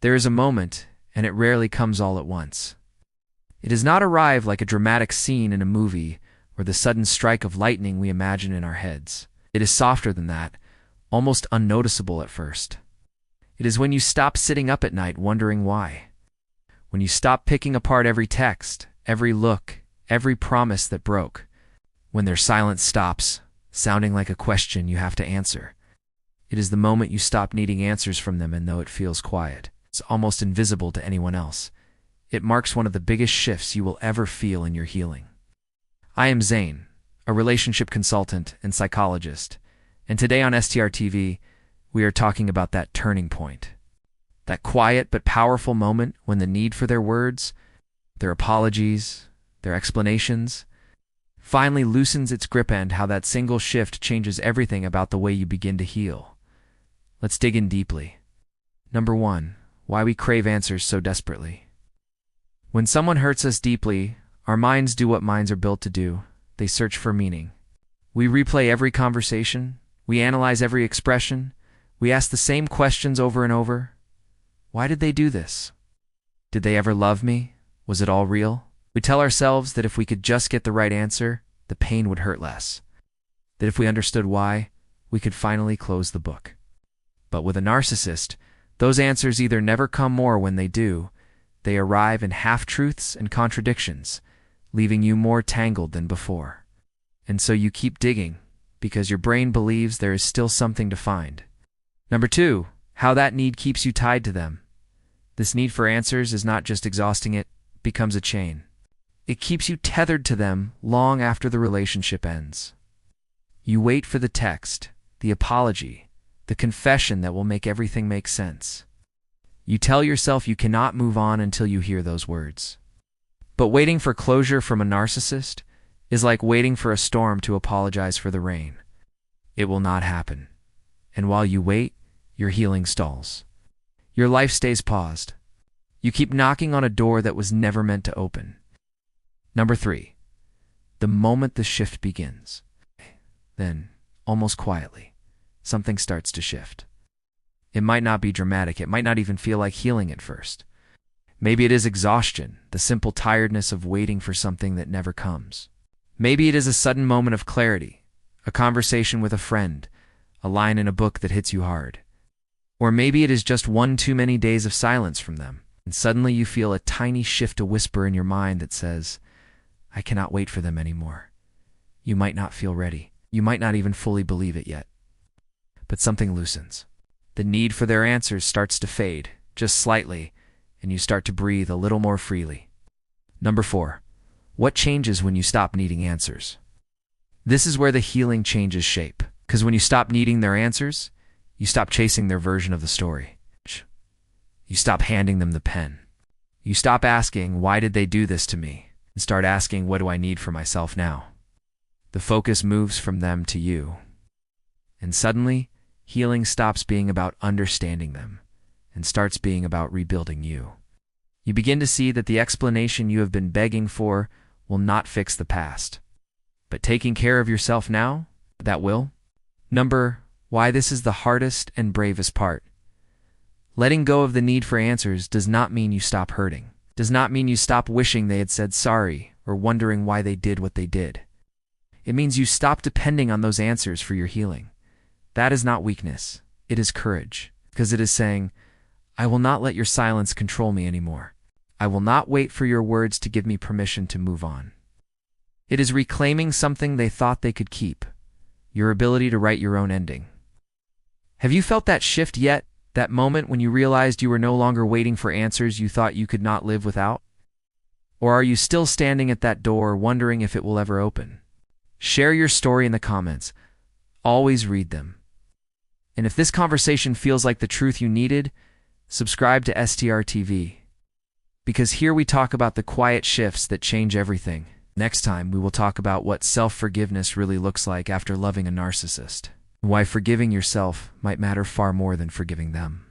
There is a moment, and it rarely comes all at once. It does not arrive like a dramatic scene in a movie or the sudden strike of lightning we imagine in our heads. It is softer than that, almost unnoticeable at first. It is when you stop sitting up at night wondering why. When you stop picking apart every text, every look, every promise that broke. When their silence stops, sounding like a question you have to answer. It is the moment you stop needing answers from them, and though it feels quiet, it's almost invisible to anyone else. It marks one of the biggest shifts you will ever feel in your healing. I am Zane, a relationship consultant and psychologist, and today on STR TV, we are talking about that turning point. That quiet but powerful moment when the need for their words, their apologies, their explanations, finally loosens its grip, and how that single shift changes everything about the way you begin to heal. Let's dig in deeply. Number 1, why we crave answers so desperately. When someone hurts us deeply, our minds do what minds are built to do. They search for meaning. We replay every conversation. We analyze every expression. We ask the same questions over and over. Why did they do this? Did they ever love me? Was it all real? We tell ourselves that if we could just get the right answer, the pain would hurt less. That if we understood why, we could finally close the book. But with a narcissist, those answers either never come, or when they do, they arrive in half-truths and contradictions, leaving you more tangled than before. And so you keep digging, because your brain believes there is still something to find. Number 2, how that need keeps you tied to them. This need for answers is not just exhausting, it becomes a chain. It keeps you tethered to them long after the relationship ends. You wait for the text, the apology, the confession that will make everything make sense. You tell yourself you cannot move on until you hear those words. But waiting for closure from a narcissist is like waiting for a storm to apologize for the rain. It will not happen. And while you wait, your healing stalls. Your life stays paused. You keep knocking on a door that was never meant to open. Number 3, the moment the shift begins. Then, almost quietly, something starts to shift. It might not be dramatic. It might not even feel like healing at first. Maybe it is exhaustion, the simple tiredness of waiting for something that never comes. Maybe it is a sudden moment of clarity, a conversation with a friend, a line in a book that hits you hard. Or maybe it is just one too many days of silence from them, and suddenly you feel a tiny shift, a whisper in your mind that says, I cannot wait for them anymore. You might not feel ready. You might not even fully believe it yet. But something loosens. The need for their answers starts to fade, just slightly, and you start to breathe a little more freely. Number 4, what changes when you stop needing answers? This is where the healing changes shape, because when you stop needing their answers, you stop chasing their version of the story. You stop handing them the pen. You stop asking, why did they do this to me? And start asking, what do I need for myself now? The focus moves from them to you. And suddenly, healing stops being about understanding them and starts being about rebuilding you. You begin to see that the explanation you have been begging for will not fix the past. But taking care of yourself now, that will. Why this is the hardest and bravest part. Letting go of the need for answers does not mean you stop hurting. Does not mean you stop wishing they had said sorry or wondering why they did what they did. It means you stop depending on those answers for your healing. That is not weakness. It is courage, because it is saying, I will not let your silence control me anymore. I will not wait for your words to give me permission to move on. It is reclaiming something they thought they could keep, your ability to write your own ending. Have you felt that shift yet? That moment when you realized you were no longer waiting for answers you thought you could not live without? Or are you still standing at that door wondering if it will ever open? Share your story in the comments. Always read them. And if this conversation feels like the truth you needed, subscribe to STR TV. Because here we talk about the quiet shifts that change everything. Next time, we will talk about what self-forgiveness really looks like after loving a narcissist. Why forgiving yourself might matter far more than forgiving them.